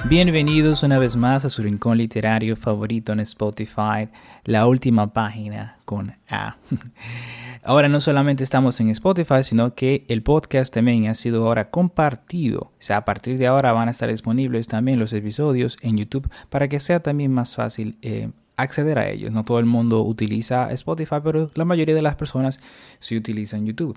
Bienvenidos una vez más a su rincón literario favorito en Spotify, la última página con A. Ahora no solamente estamos en Spotify, sino que el podcast también ha sido ahora compartido. O sea, a partir de ahora van a estar disponibles también los episodios en YouTube para que sea también más fácil acceder a ellos. No todo el mundo utiliza Spotify, pero la mayoría de las personas sí utilizan YouTube.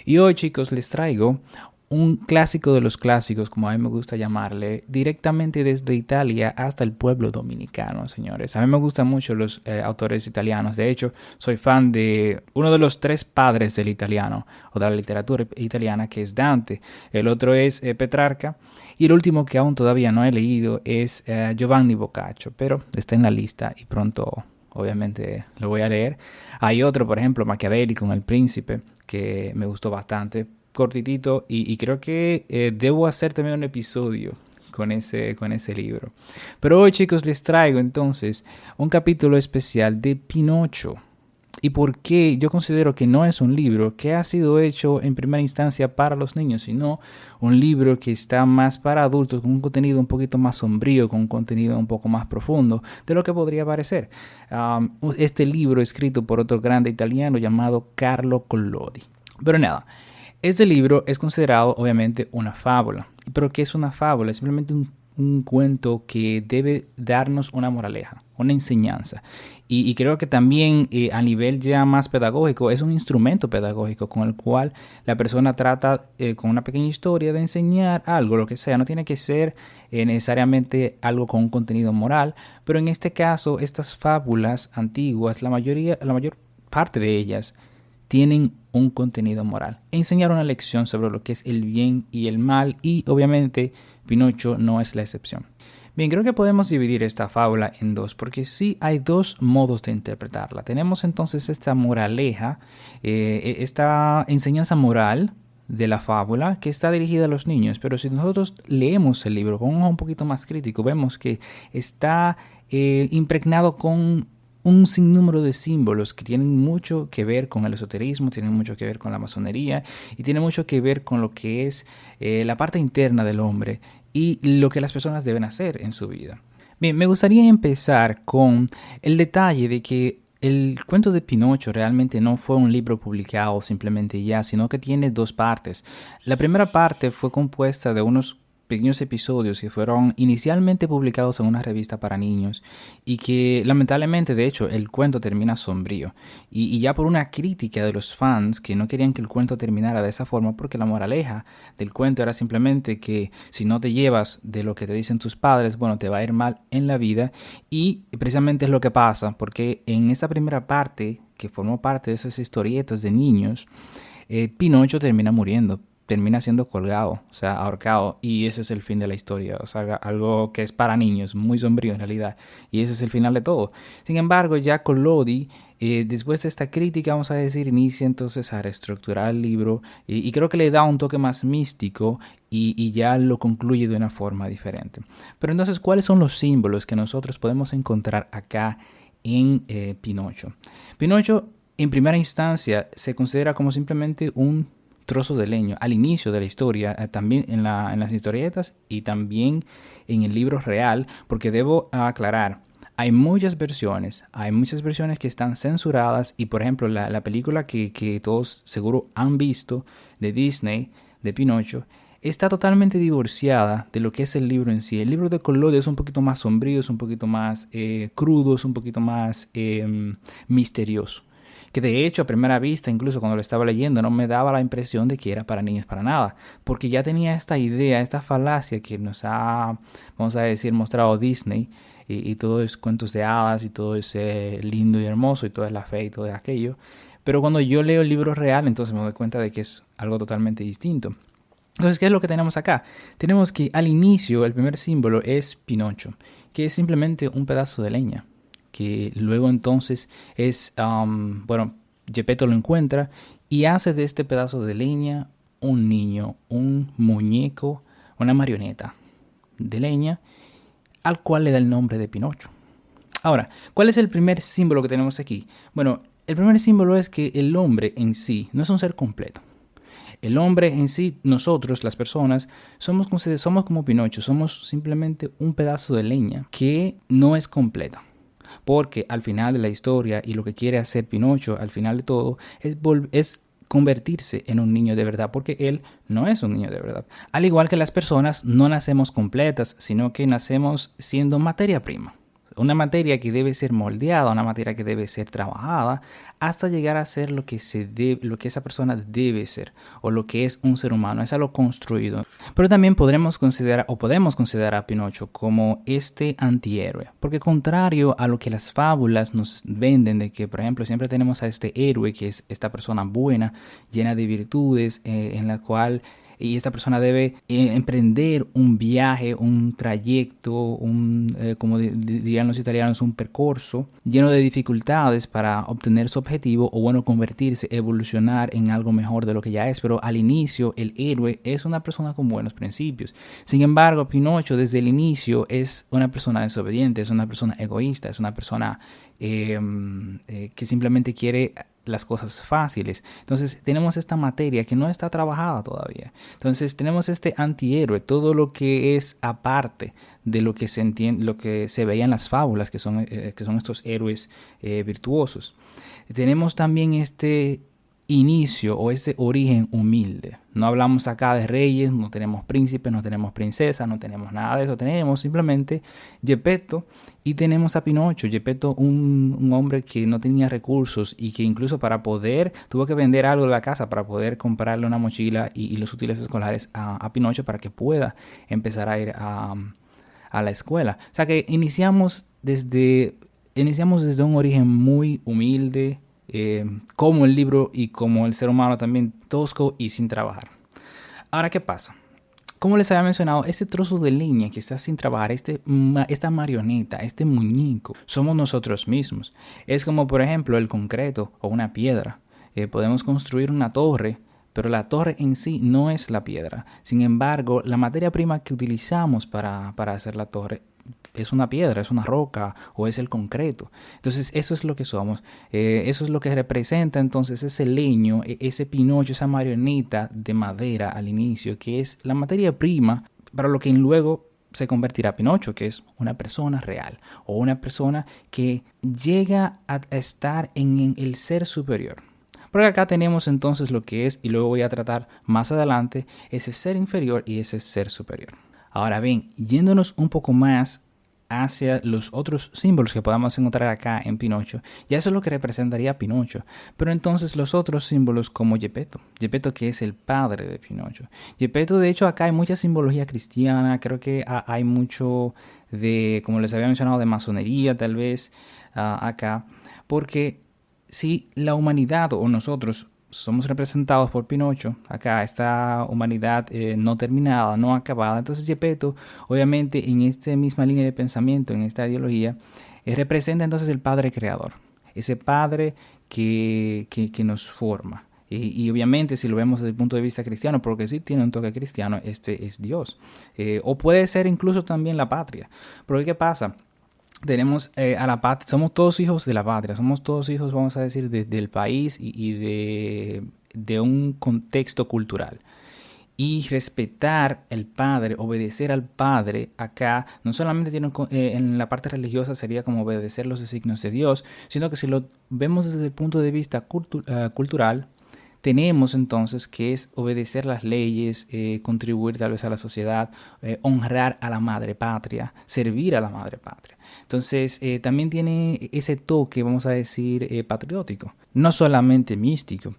Y hoy, chicos, les traigo un clásico de los clásicos, como a mí me gusta llamarle, directamente desde Italia hasta el pueblo dominicano, señores. A mí me gustan mucho los autores italianos. De hecho, soy fan de uno de los tres padres del italiano, o de la literatura italiana, que es Dante. El otro es Petrarca. Y el último que aún todavía no he leído es Giovanni Boccaccio, pero está en la lista y pronto, obviamente, lo voy a leer. Hay otro, por ejemplo, Machiavelli con El Príncipe, que me gustó bastante, cortitito, y creo que debo hacer también un episodio con ese libro. Pero hoy, chicos, les traigo entonces un capítulo especial de Pinocho. ¿Y por qué yo considero que no es un libro que ha sido hecho en primera instancia para los niños, sino un libro que está más para adultos, con un contenido un poquito más sombrío, con un contenido un poco más profundo de lo que podría parecer? Este libro escrito por otro grande italiano llamado Carlo Collodi. Pero nada, este libro es considerado obviamente una fábula. ¿Pero qué es una fábula? Es simplemente un cuento que debe darnos una moraleja, una enseñanza. Y creo que también a nivel ya más pedagógico es un instrumento pedagógico con el cual la persona trata con una pequeña historia de enseñar algo, lo que sea. No tiene que ser necesariamente algo con un contenido moral, pero en este caso estas fábulas antiguas, la mayor parte de ellas tienen un contenido moral. Enseñar una lección sobre lo que es el bien y el mal, y obviamente Pinocho no es la excepción. Bien, creo que podemos dividir esta fábula en dos, porque sí hay dos modos de interpretarla. Tenemos entonces esta moraleja, esta enseñanza moral de la fábula que está dirigida a los niños, pero si nosotros leemos el libro con un ojo un poquito más crítico, vemos que está impregnado con un sinnúmero de símbolos que tienen mucho que ver con el esoterismo, tienen mucho que ver con la masonería y tienen mucho que ver con lo que es la parte interna del hombre y lo que las personas deben hacer en su vida. Bien, me gustaría empezar con el detalle de que el cuento de Pinocho realmente no fue un libro publicado simplemente ya, sino que tiene dos partes. La primera parte fue compuesta de unos pequeños episodios que fueron inicialmente publicados en una revista para niños y que lamentablemente, de hecho, el cuento termina sombrío y ya por una crítica de los fans que no querían que el cuento terminara de esa forma, porque la moraleja del cuento era simplemente que si no te llevas de lo que te dicen tus padres, bueno, te va a ir mal en la vida, y precisamente es lo que pasa, porque en esa primera parte que formó parte de esas historietas de niños, Pinocho termina muriendo, termina siendo colgado, o sea, ahorcado, y ese es el fin de la historia, o sea, algo que es para niños, muy sombrío en realidad, y ese es el final de todo. Sin embargo, ya Collodi, después de esta crítica, vamos a decir, inicia entonces a reestructurar el libro, y creo que le da un toque más místico, y ya lo concluye de una forma diferente. Pero entonces, ¿cuáles son los símbolos que nosotros podemos encontrar acá en Pinocho? Pinocho, en primera instancia, se considera como simplemente un trozo de leño al inicio de la historia, también en las historietas y también en el libro real, porque debo aclarar, hay muchas versiones que están censuradas, y por ejemplo la película que todos seguro han visto de Disney, de Pinocho, está totalmente divorciada de lo que es el libro en sí. El libro de Collodi es un poquito más sombrío, es un poquito más crudo, es un poquito más misterioso, que de hecho a primera vista, incluso cuando lo estaba leyendo, no me daba la impresión de que era para niños para nada, porque ya tenía esta idea, esta falacia que nos ha, vamos a decir, mostrado Disney, y todo es cuentos de hadas y todo es lindo y hermoso y todo es la fe y todo es aquello. Pero cuando yo leo el libro real, entonces me doy cuenta de que es algo totalmente distinto. Entonces, ¿qué es lo que tenemos acá? Tenemos que al inicio el primer símbolo es Pinocho, que es simplemente un pedazo de leña, que luego entonces es, bueno, Geppetto lo encuentra y hace de este pedazo de leña un niño, un muñeco, una marioneta de leña, al cual le da el nombre de Pinocho. Ahora, ¿cuál es el primer símbolo que tenemos aquí? Bueno, el primer símbolo es que el hombre en sí no es un ser completo. El hombre en sí, nosotros, las personas, somos como Pinocho, somos simplemente un pedazo de leña que no es completa. Porque al final de la historia y lo que quiere hacer Pinocho, al final de todo, es convertirse en un niño de verdad, porque él no es un niño de verdad. Al igual que las personas, no nacemos completas, sino que nacemos siendo materia prima. Una materia que debe ser moldeada, una materia que debe ser trabajada hasta llegar a ser lo que lo que esa persona debe ser o lo que es un ser humano, es algo construido. Pero también podemos considerar a Pinocho como este antihéroe, porque contrario a lo que las fábulas nos venden de que, por ejemplo, siempre tenemos a este héroe que es esta persona buena, llena de virtudes, en la cual esta persona debe emprender un viaje, un trayecto, como dirían los italianos, un percorso lleno de dificultades para obtener su objetivo o, bueno, convertirse, evolucionar en algo mejor de lo que ya es. Pero al inicio, el héroe es una persona con buenos principios. Sin embargo, Pinocho desde el inicio es una persona desobediente, es una persona egoísta, es una persona que simplemente quiere las cosas fáciles. Entonces tenemos esta materia que no está trabajada todavía. Entonces tenemos este antihéroe, todo lo que es aparte de lo que se entiende, lo que se veía en las fábulas, que son estos héroes virtuosos. Tenemos también este inicio o ese origen humilde. No hablamos acá de reyes, no tenemos príncipes, no tenemos princesas, no tenemos nada de eso. Tenemos simplemente Geppetto y tenemos a Pinocho. Geppetto, un hombre que no tenía recursos y que incluso para poder, tuvo que vender algo de la casa para poder comprarle una mochila y los útiles escolares a Pinocho para que pueda empezar a ir a la escuela. O sea que iniciamos desde un origen muy humilde, como el libro y como el ser humano también, tosco y sin trabajar. Ahora, ¿qué pasa? Como les había mencionado, este trozo de leña que está sin trabajar, esta marioneta, este muñeco, somos nosotros mismos. Es como, por ejemplo, el concreto o una piedra. Podemos construir una torre, pero la torre en sí no es la piedra. Sin embargo, la materia prima que utilizamos para hacer la torre es una piedra, es una roca o es el concreto. Entonces eso es lo que somos, eso es lo que representa entonces ese leño, ese Pinocho, esa marioneta de madera al inicio, que es la materia prima para lo que luego se convertirá Pinocho, que es una persona real o una persona que llega a estar en el ser superior. Porque acá tenemos entonces lo que es, y luego voy a tratar más adelante, ese ser inferior y ese ser superior. Ahora bien, yéndonos un poco más hacia los otros símbolos que podamos encontrar acá en Pinocho, ya eso es lo que representaría a Pinocho. Pero entonces los otros símbolos como Geppetto que es el padre de Pinocho. Geppetto, de hecho, acá hay mucha simbología cristiana, creo que hay mucho de, como les había mencionado, de masonería tal vez acá, porque si la humanidad o nosotros somos representados por Pinocho, acá esta humanidad no terminada, no acabada, entonces Geppetto, obviamente en esta misma línea de pensamiento, en esta ideología, representa entonces el padre creador, ese padre que nos forma. Y obviamente si lo vemos desde el punto de vista cristiano, porque sí tiene un toque cristiano, este es Dios. O puede ser incluso también la patria. Porque ¿qué pasa? Tenemos a la patria, somos todos hijos de la patria, somos todos hijos, vamos a decir, del país y de un contexto cultural. Y respetar al padre, obedecer al padre, acá no solamente tiene en la parte religiosa sería como obedecer los designios de Dios, sino que si lo vemos desde el punto de vista cultural, tenemos entonces que es obedecer las leyes, contribuir tal vez a la sociedad, honrar a la madre patria, servir a la madre patria. Entonces también tiene ese toque, vamos a decir, patriótico, no solamente místico.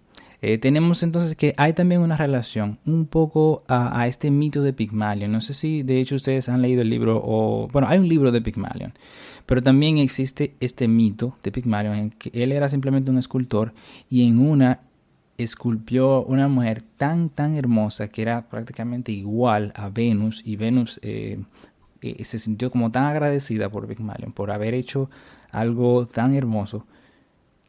Tenemos entonces que hay también una relación un poco a este mito de Pigmalión. No sé si de hecho ustedes han leído el libro o... Bueno, hay un libro de Pigmalión, pero también existe este mito de Pigmalión en que él era simplemente un escultor y en una esculpió una mujer tan hermosa que era prácticamente igual a Venus y Venus se sintió como tan agradecida por Pigmalión por haber hecho algo tan hermoso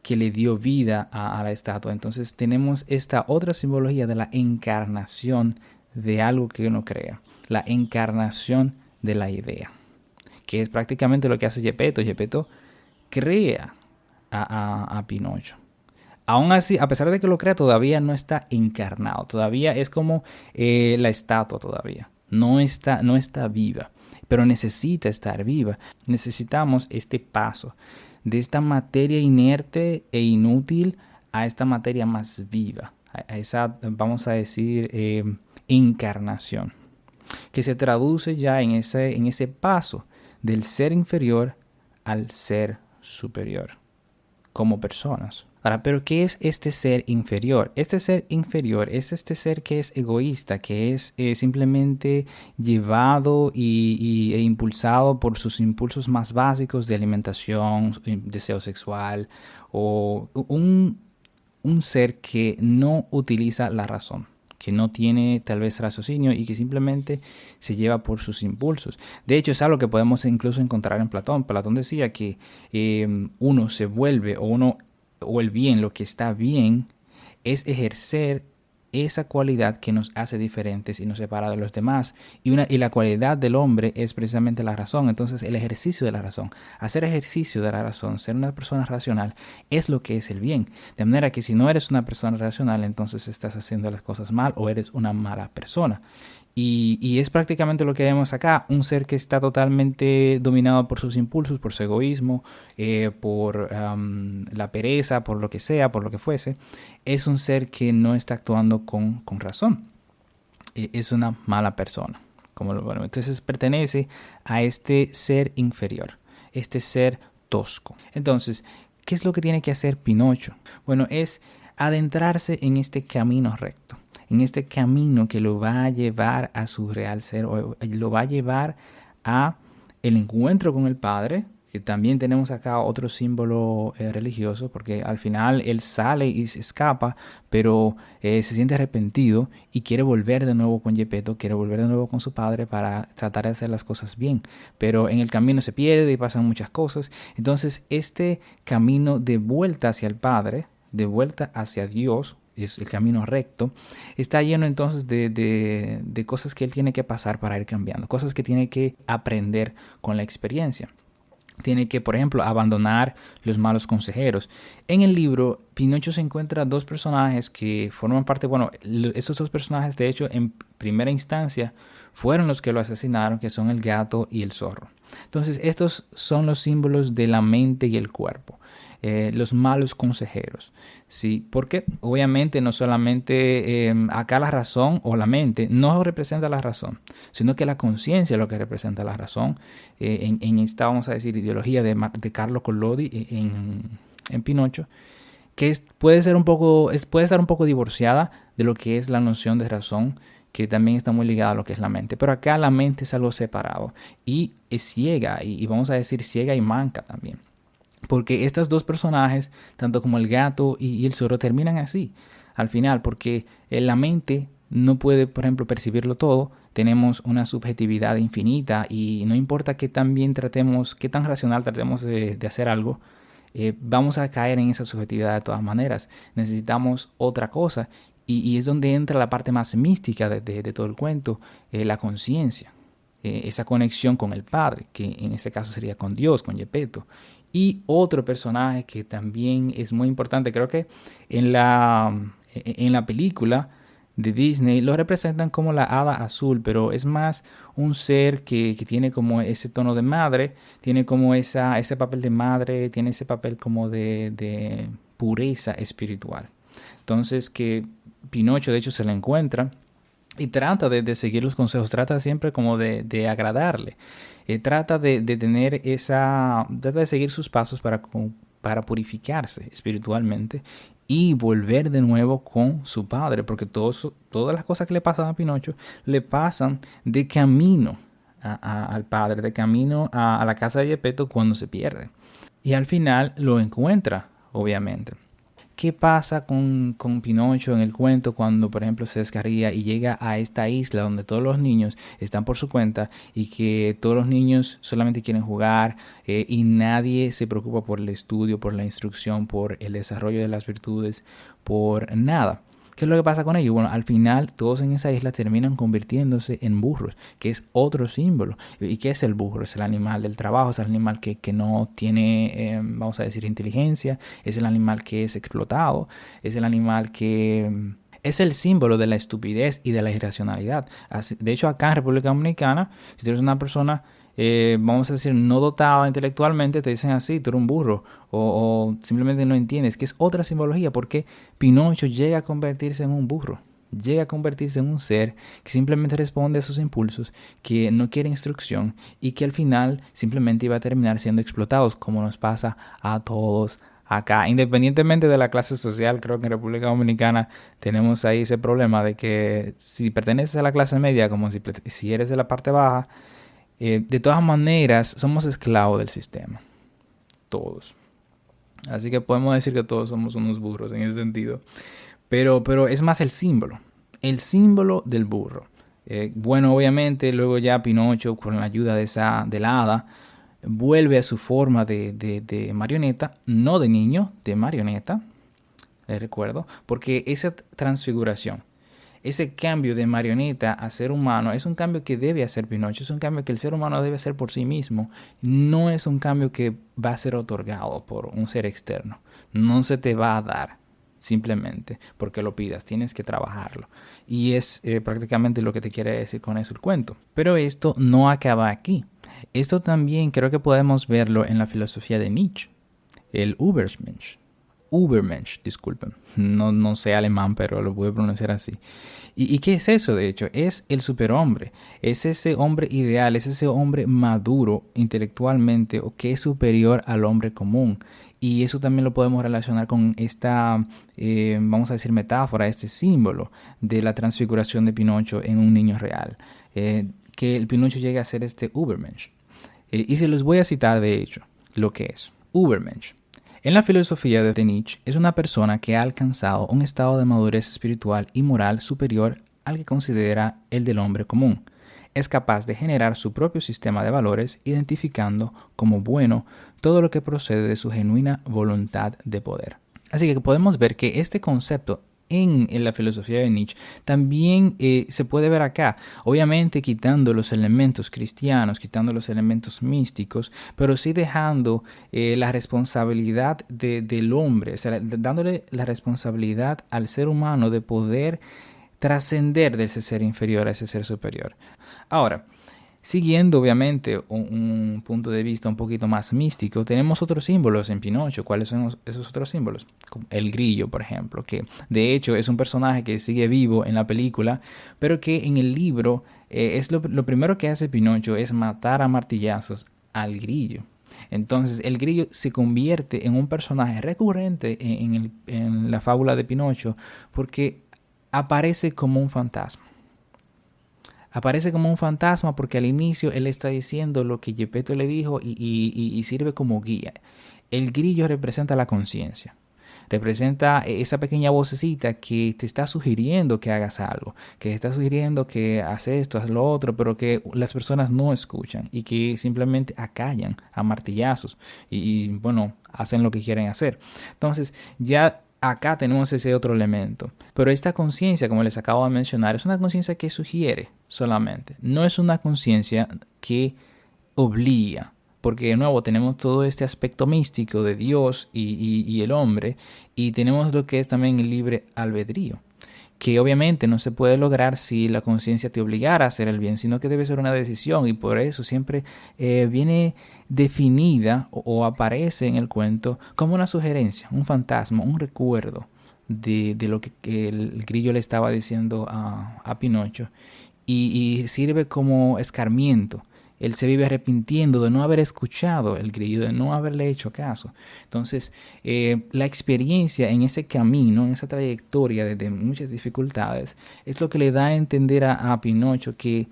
que le dio vida a la estatua. Entonces tenemos esta otra simbología de la encarnación de algo que uno crea, la encarnación de la idea, que es prácticamente lo que hace Geppetto. Geppetto crea a Pinocho. Aún así, a pesar de que lo crea, todavía no está encarnado. Todavía es como la estatua todavía. No está viva, pero necesita estar viva. Necesitamos este paso de esta materia inerte e inútil a esta materia más viva, a esa, vamos a decir, encarnación, que se traduce ya en ese paso del ser inferior al ser superior, como personas. Ahora, ¿pero qué es este ser inferior? Este ser inferior es este ser que es egoísta, que es simplemente llevado e impulsado por sus impulsos más básicos de alimentación, deseo sexual, o un ser que no utiliza la razón, que no tiene tal vez raciocinio y que simplemente se lleva por sus impulsos. De hecho, es algo que podemos incluso encontrar en Platón. Platón decía que uno se vuelve o el bien, lo que está bien, es ejercer esa cualidad que nos hace diferentes y nos separa de los demás. Y la cualidad del hombre es precisamente la razón. Entonces, el ejercicio de la razón, hacer ejercicio de la razón, ser una persona racional, es lo que es el bien. De manera que si no eres una persona racional, entonces estás haciendo las cosas mal o eres una mala persona. Y es prácticamente lo que vemos acá, un ser que está totalmente dominado por sus impulsos, por su egoísmo, por la pereza, por lo que sea, por lo que fuese. Es un ser que no está actuando con razón. Es una mala persona. Bueno, entonces pertenece a este ser inferior, este ser tosco. Entonces, ¿qué es lo que tiene que hacer Pinocho? Bueno, es adentrarse en este camino recto, en este camino que lo va a llevar a su real ser, o lo va a llevar a el encuentro con el Padre, que también tenemos acá otro símbolo religioso, porque al final él sale y se escapa, pero se siente arrepentido y quiere volver de nuevo con Gepetto, quiere volver de nuevo con su padre para tratar de hacer las cosas bien, pero en el camino se pierde y pasan muchas cosas. Entonces este camino de vuelta hacia el Padre, de vuelta hacia Dios, es el camino recto, está lleno entonces de cosas que él tiene que pasar para ir cambiando, cosas que tiene que aprender con la experiencia. Tiene que, por ejemplo, abandonar los malos consejeros. En el libro, Pinocho se encuentra dos personajes que forman parte, bueno, esos dos personajes, de hecho, en primera instancia, fueron los que lo asesinaron, que son el gato y el zorro. Entonces, estos son los símbolos de la mente y el cuerpo. Los malos consejeros, ¿sí? Porque obviamente no solamente acá la razón o la mente no representa la razón, sino que la conciencia es lo que representa la razón. En esta, vamos a decir, ideología de Carlo Collodi en Pinocho, que puede estar un poco divorciada de lo que es la noción de razón, que también está muy ligada a lo que es la mente. Pero acá la mente es algo separado y es ciega, y vamos a decir ciega y manca también. Porque estos dos personajes, tanto como el gato y el zorro, terminan así al final, porque la mente no puede, por ejemplo, percibirlo todo. Tenemos una subjetividad infinita y no importa qué tan bien tratemos, qué tan racional tratemos de hacer algo, vamos a caer en esa subjetividad de todas maneras. Necesitamos otra cosa y es donde entra la parte más mística de todo el cuento, la conciencia. Esa conexión con el Padre, que en este caso sería con Dios, con Gepetto. Y otro personaje que también es muy importante, creo que en la película de Disney lo representan como la hada azul, pero es más un ser que tiene como ese tono de madre, tiene como ese papel de madre, tiene ese papel como de pureza espiritual. Entonces que Pinocho de hecho se le encuentra y trata de seguir los consejos, trata siempre como de agradarle. Trata trata de seguir sus pasos para purificarse espiritualmente y volver de nuevo con su padre, porque todas las cosas que le pasan a Pinocho le pasan de camino al padre, de camino a la casa de Gepetto cuando se pierde. Y al final lo encuentra, obviamente. ¿Qué pasa con Pinocho en el cuento cuando, por ejemplo, se descarría y llega a esta isla donde todos los niños están por su cuenta y que todos los niños solamente quieren jugar y nadie se preocupa por el estudio, por la instrucción, por el desarrollo de las virtudes, por nada? ¿Qué es lo que pasa con ellos? Bueno, al final todos en esa isla terminan convirtiéndose en burros, que es otro símbolo. ¿Y qué es el burro? Es el animal del trabajo, es el animal que no tiene, vamos a decir, inteligencia, es el animal que es explotado, es el animal que es el símbolo de la estupidez y de la irracionalidad. De hecho, acá en República Dominicana, si tú eres una persona, vamos a decir, no dotada intelectualmente, te dicen así, tú eres un burro, o simplemente no entiendes, que es otra simbología, porque Pinocho llega a convertirse en un burro. Llega a convertirse en un ser que simplemente responde a sus impulsos, que no quiere instrucción y que al final simplemente iba a terminar siendo explotados, como nos pasa a todos acá. Independientemente de la clase social, creo que en República Dominicana tenemos ahí ese problema de que si perteneces a la clase media, como si eres de la parte baja, de todas maneras somos esclavos del sistema, todos. Así que podemos decir que todos somos unos burros en ese sentido. Pero es más el símbolo del burro. Bueno, obviamente luego ya Pinocho, con la ayuda de la hada, vuelve a su forma de marioneta, no de niño, de marioneta, recuerdo, porque esa transfiguración, ese cambio de marioneta a ser humano es un cambio que debe hacer Pinocho, es un cambio que el ser humano debe hacer por sí mismo, no es un cambio que va a ser otorgado por un ser externo, no se te va a dar simplemente porque lo pidas, tienes que trabajarlo. Y es prácticamente lo que te quiere decir con eso el cuento. Pero esto no acaba aquí. Esto también creo que podemos verlo en la filosofía de Nietzsche, el Übermensch. Übermensch, disculpen. No sé alemán, pero lo puedo pronunciar así. ¿Y qué es eso, de hecho? Es el superhombre. Es ese hombre ideal, es ese hombre maduro intelectualmente o que es superior al hombre común. Y eso también lo podemos relacionar con esta, vamos a decir, metáfora, este símbolo de la transfiguración de Pinocho en un niño real. Que el Pinocho llegue a ser este Übermensch. Y se los voy a citar, de hecho, lo que es. Übermensch. En la filosofía de Nietzsche, es una persona que ha alcanzado un estado de madurez espiritual y moral superior al que considera el del hombre común. Es capaz de generar su propio sistema de valores, identificando como bueno todo lo que procede de su genuina voluntad de poder. Así que podemos ver que este concepto en la filosofía de Nietzsche también se puede ver acá, obviamente quitando los elementos cristianos, quitando los elementos místicos, pero sí dejando la responsabilidad del hombre, o sea, dándole la responsabilidad al ser humano de poder trascender de ese ser inferior a ese ser superior. Ahora, siguiendo obviamente un punto de vista un poquito más místico, tenemos otros símbolos en Pinocho. ¿Cuáles son esos otros símbolos? El grillo, por ejemplo, que de hecho es un personaje que sigue vivo en la película, pero que en el libro es lo primero que hace Pinocho es matar a martillazos al grillo. Entonces el grillo se convierte en un personaje recurrente en la fábula de Pinocho porque aparece como un fantasma. Aparece como un fantasma porque al inicio él está diciendo lo que Geppetto le dijo y sirve como guía. El grillo representa la conciencia. Representa esa pequeña vocecita que te está sugiriendo que hagas algo, que te está sugiriendo que haz esto, haz lo otro, pero que las personas no escuchan y que simplemente acallan a martillazos bueno, hacen lo que quieren hacer. Entonces, ya acá tenemos ese otro elemento. Pero esta conciencia, como les acabo de mencionar, es una conciencia que sugiere solamente. No es una conciencia que obliga. Porque de nuevo tenemos todo este aspecto místico de Dios y el hombre. Y tenemos lo que es también el libre albedrío. Que obviamente no se puede lograr si la conciencia te obligara a hacer el bien, sino que debe ser una decisión y por eso siempre viene definida o aparece en el cuento como una sugerencia, un fantasma, un recuerdo de lo que el grillo le estaba diciendo a Pinocho y sirve como escarmiento. Él se vive arrepintiendo de no haber escuchado el grillo, de no haberle hecho caso. Entonces, la experiencia en ese camino, en esa trayectoria de muchas dificultades, es lo que le da a entender a Pinocho que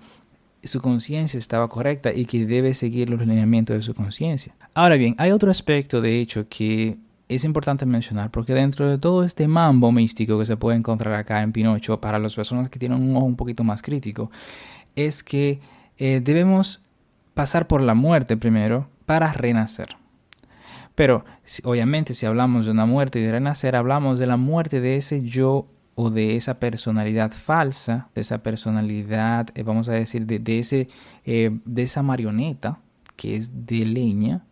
su conciencia estaba correcta y que debe seguir los lineamientos de su conciencia. Ahora bien, hay otro aspecto, de hecho, que es importante mencionar, porque dentro de todo este mambo místico que se puede encontrar acá en Pinocho, para las personas que tienen un ojo un poquito más crítico, es que debemos pasar por la muerte primero para renacer. Pero obviamente si hablamos de una muerte y de renacer, hablamos de la muerte de ese yo o de esa personalidad falsa, de esa personalidad, vamos a decir, de esa marioneta que es de leña,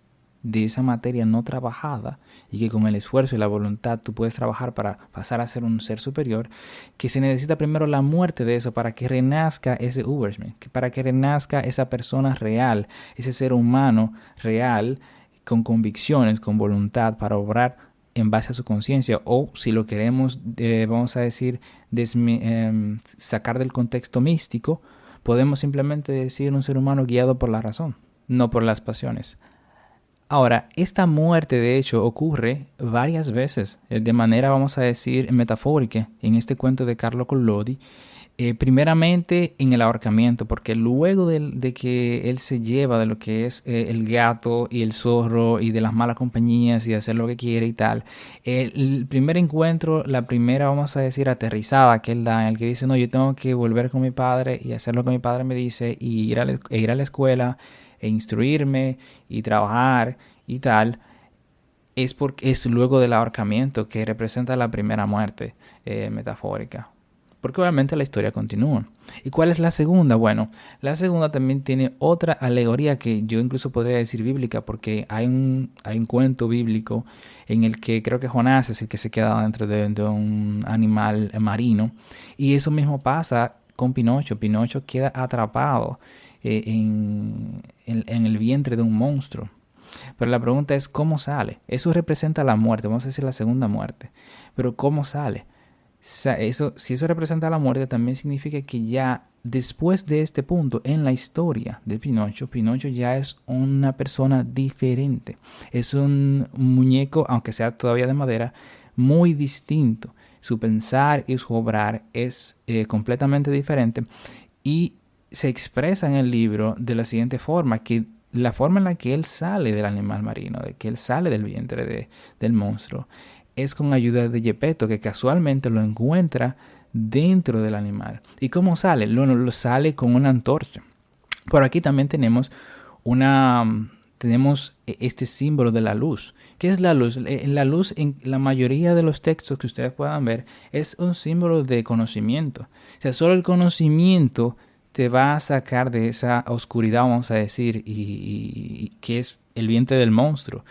de esa materia no trabajada y que con el esfuerzo y la voluntad tú puedes trabajar para pasar a ser un ser superior, que se necesita primero la muerte de eso para que renazca ese Ubersman, para que renazca esa persona real, ese ser humano real con convicciones, con voluntad para obrar en base a su conciencia, o si lo queremos, vamos a decir, sacar del contexto místico, podemos simplemente decir un ser humano guiado por la razón, no por las pasiones. Ahora, esta muerte de hecho ocurre varias veces, de manera, vamos a decir, metafórica, en este cuento de Carlo Collodi. Primeramente en el ahorcamiento, porque luego de que él se lleva de lo que es el gato y el zorro y de las malas compañías y de hacer lo que quiere y tal, el primer encuentro, la primera, vamos a decir, aterrizada que él da, en el que dice, no, yo tengo que volver con mi padre y hacer lo que mi padre me dice y ir a la escuela e instruirme y trabajar y tal, es luego del ahorcamiento que representa la primera muerte metafórica. Porque obviamente la historia continúa. ¿Y cuál es la segunda? Bueno, la segunda también tiene otra alegoría que yo incluso podría decir bíblica, porque hay un cuento bíblico en el que creo que Jonás es el que se queda dentro de un animal marino. Y eso mismo pasa con Pinocho. Pinocho queda atrapado en el vientre de un monstruo. Pero la pregunta es, ¿cómo sale? Eso representa la muerte, vamos a decir la segunda muerte. Pero ¿cómo sale? Si eso representa la muerte, también significa que ya después de este punto en la historia de Pinocho, Pinocho ya es una persona diferente. Es un muñeco, aunque sea todavía de madera, muy distinto. Su pensar y su obrar es completamente diferente y se expresa en el libro de la siguiente forma, que la forma en la que él sale del animal marino, de que él sale del vientre del monstruo, es con ayuda de Geppetto, que casualmente lo encuentra dentro del animal. ¿Y cómo sale? Lo sale con una antorcha. Por aquí también tenemos este símbolo de la luz. ¿Qué es la luz? La luz en la mayoría de los textos que ustedes puedan ver es un símbolo de conocimiento. O sea, solo el conocimiento te va a sacar de esa oscuridad, vamos a decir, y que es el vientre del monstruo,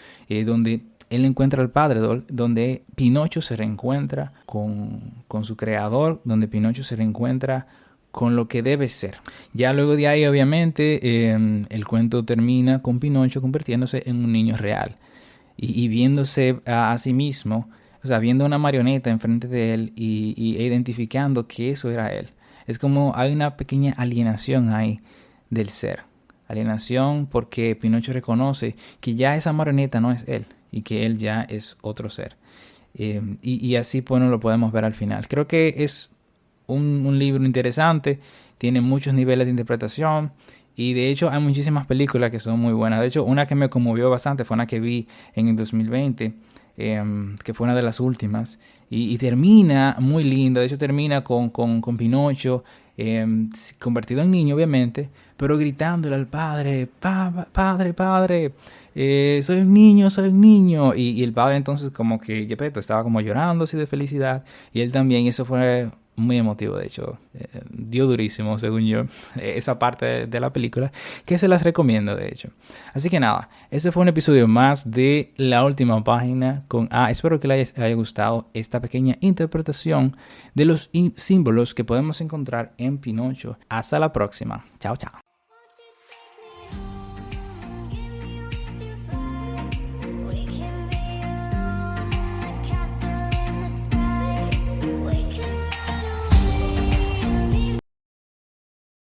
donde él encuentra al padre, donde Pinocho se reencuentra con su creador, donde Pinocho se reencuentra con lo que debe ser. Ya luego de ahí, obviamente, el cuento termina con Pinocho convirtiéndose en un niño real y viéndose a sí mismo, o sea, viendo una marioneta enfrente de él e identificando que eso era él. Es como hay una pequeña alienación ahí del ser. Alienación porque Pinocho reconoce que ya esa marioneta no es él y que él ya es otro ser. Y así pues lo podemos ver al final. Creo que es un libro interesante, tiene muchos niveles de interpretación y de hecho hay muchísimas películas que son muy buenas. De hecho, una que me conmovió bastante fue una que vi en el 2020, que fue una de las últimas, y termina muy lindo. De hecho termina con Pinocho convertido en niño obviamente, pero gritándole al padre, padre, soy un niño, y el padre entonces como que Geppetto estaba como llorando así de felicidad, y él también, y eso fue muy emotivo. De hecho, dio durísimo según yo esa parte de la película, que se las recomiendo de hecho. Así que nada, ese fue un episodio más de La Última Página con A. Espero que les haya gustado esta pequeña interpretación de los símbolos que podemos encontrar en Pinocho. Hasta la próxima. Chao, chao.